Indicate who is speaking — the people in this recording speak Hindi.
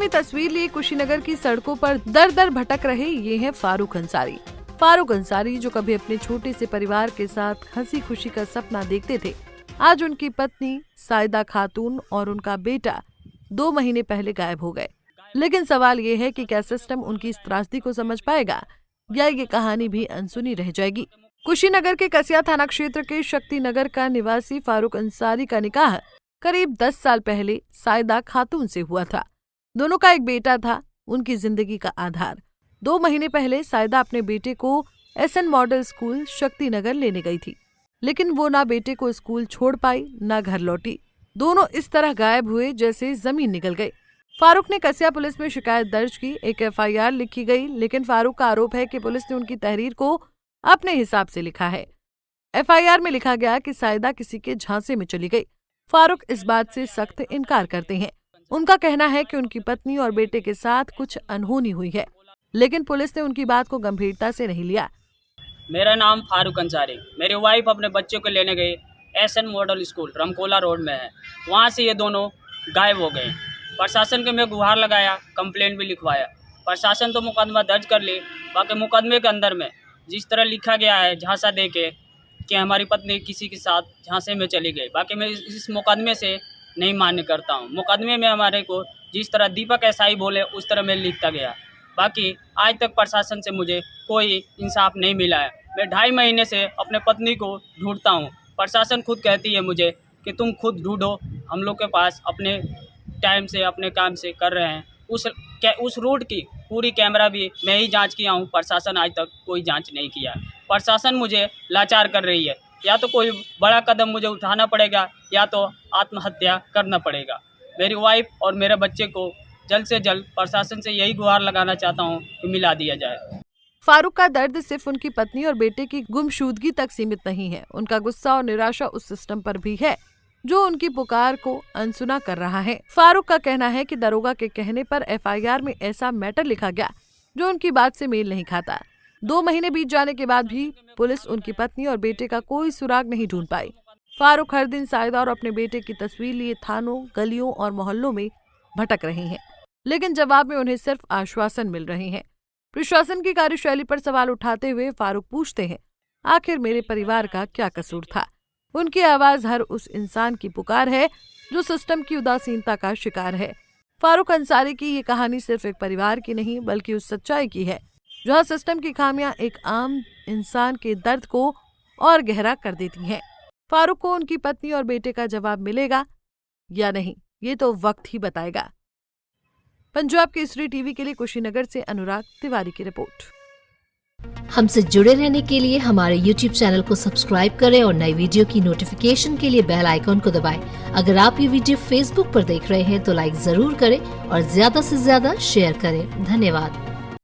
Speaker 1: अपनी तस्वीर लिए कुशीनगर की सड़कों पर दर दर भटक रहे ये हैं फारूक अंसारी। फारूक अंसारी जो कभी अपने छोटे से परिवार के साथ हंसी खुशी का सपना देखते थे, आज उनकी पत्नी साइदा खातून और उनका बेटा 2 महीने पहले गायब हो गए। लेकिन सवाल ये है कि क्या सिस्टम उनकी इस त्रासदी को समझ पाएगा या ये कहानी भी अनसुनी रह जाएगी। कुशीनगर के कसिया थाना क्षेत्र के शक्ति नगर का निवासी फारूक अंसारी का निकाह करीब 10 साल पहले साइदा खातून से हुआ था। दोनों का एक बेटा था, उनकी जिंदगी का आधार। 2 महीने पहले साइदा अपने बेटे को SN model school Shakti Nagar लेने गई थी, लेकिन वो ना बेटे को स्कूल छोड़ पाई ना घर लौटी। दोनों इस तरह गायब हुए जैसे जमीन निकल गई। फारूक ने कसिया पुलिस में शिकायत दर्ज की, एक FIR लिखी गई, लेकिन फारूक का आरोप है कि पुलिस ने उनकी तहरीर को अपने हिसाब से लिखा है। FIR में लिखा गया कि साइदा किसी के झांसे में चली गई। फारूक इस बात से सख्त इनकार करते हैं। उनका कहना है कि उनकी पत्नी और बेटे के साथ कुछ अनहोनी हुई है, लेकिन पुलिस ने उनकी बात को गंभीरता से नहीं लिया।
Speaker 2: मेरा नाम फारूक अंसारी। मेरी वाइफ अपने बच्चों को लेने गई SN model school Ramkola road में है, वहाँ से ये दोनों गायब हो गए। प्रशासन के मैं गुहार लगाया, कंप्लेंट भी लिखवाया। प्रशासन तो मुकदमा दर्ज कर ली, बाकी मुकदमे के अंदर में जिस तरह लिखा गया है झांसा दे के कि हमारी पत्नी किसी के साथ झांसे में चली गई, बाकी मैं इस मुकदमे से नहीं मान्य करता हूँ। मुकदमे में हमारे को जिस तरह दीपक SI बोले उस तरह में लिखता गया। बाकी आज तक प्रशासन से मुझे कोई इंसाफ नहीं मिला है। मैं 2.5 महीने से अपने पत्नी को ढूंढता हूँ। प्रशासन खुद कहती है मुझे कि तुम खुद ढूंढो, हम लोग के पास अपने टाइम से अपने काम से कर रहे हैं। उस रूट की पूरी कैमरा भी मैं ही जांच किया हूँ, प्रशासन आज तक कोई जांच नहीं किया। प्रशासन मुझे लाचार कर रही है। या तो कोई बड़ा कदम मुझे उठाना पड़ेगा या तो आत्महत्या करना पड़ेगा। मेरी वाइफ और मेरे बच्चे को जल्द से जल्द प्रशासन से यही गुहार लगाना चाहता हूँ कि मिला दिया जाए।
Speaker 1: फारूक का दर्द सिर्फ उनकी पत्नी और बेटे की गुमशुदगी तक सीमित नहीं है। उनका गुस्सा और निराशा उस सिस्टम पर भी है जो उनकी पुकार को अनसुना कर रहा है। फारूक का कहना है कि दरोगा के कहने पर FIR में ऐसा मैटर लिखा गया जो उनकी बात से मेल नहीं खाता। 2 महीने बीत जाने के बाद भी पुलिस उनकी पत्नी और बेटे का कोई सुराग नहीं ढूंढ पाई। फारूक हर दिन साइदा और अपने बेटे की तस्वीर लिए थानों, गलियों और मोहल्लों में भटक रहे हैं, लेकिन जवाब में उन्हें सिर्फ आश्वासन मिल रहे हैं। प्रशासन की कार्यशैली पर सवाल उठाते हुए फारूक पूछते हैं, आखिर मेरे परिवार का क्या कसूर था? उनकी आवाज हर उस इंसान की पुकार है जो सिस्टम की उदासीनता का शिकार है। फारूक अंसारी की ये कहानी सिर्फ एक परिवार की नहीं बल्कि उस सच्चाई की है जहाँ सिस्टम की खामियां एक आम इंसान के दर्द को और गहरा कर देती हैं। फारूक को उनकी पत्नी और बेटे का जवाब मिलेगा या नहीं, ये तो वक्त ही बताएगा। पंजाब केसरी टीवी के लिए कुशीनगर से अनुराग तिवारी की रिपोर्ट।
Speaker 3: हमसे जुड़े रहने के लिए हमारे YouTube चैनल को सब्सक्राइब करें और नई वीडियो की नोटिफिकेशन के लिए बेल आइकॉन को दबाएं। अगर आप ये वीडियो Facebook पर देख रहे हैं तो लाइक जरूर करें और ज्यादा से ज्यादा शेयर करें। धन्यवाद।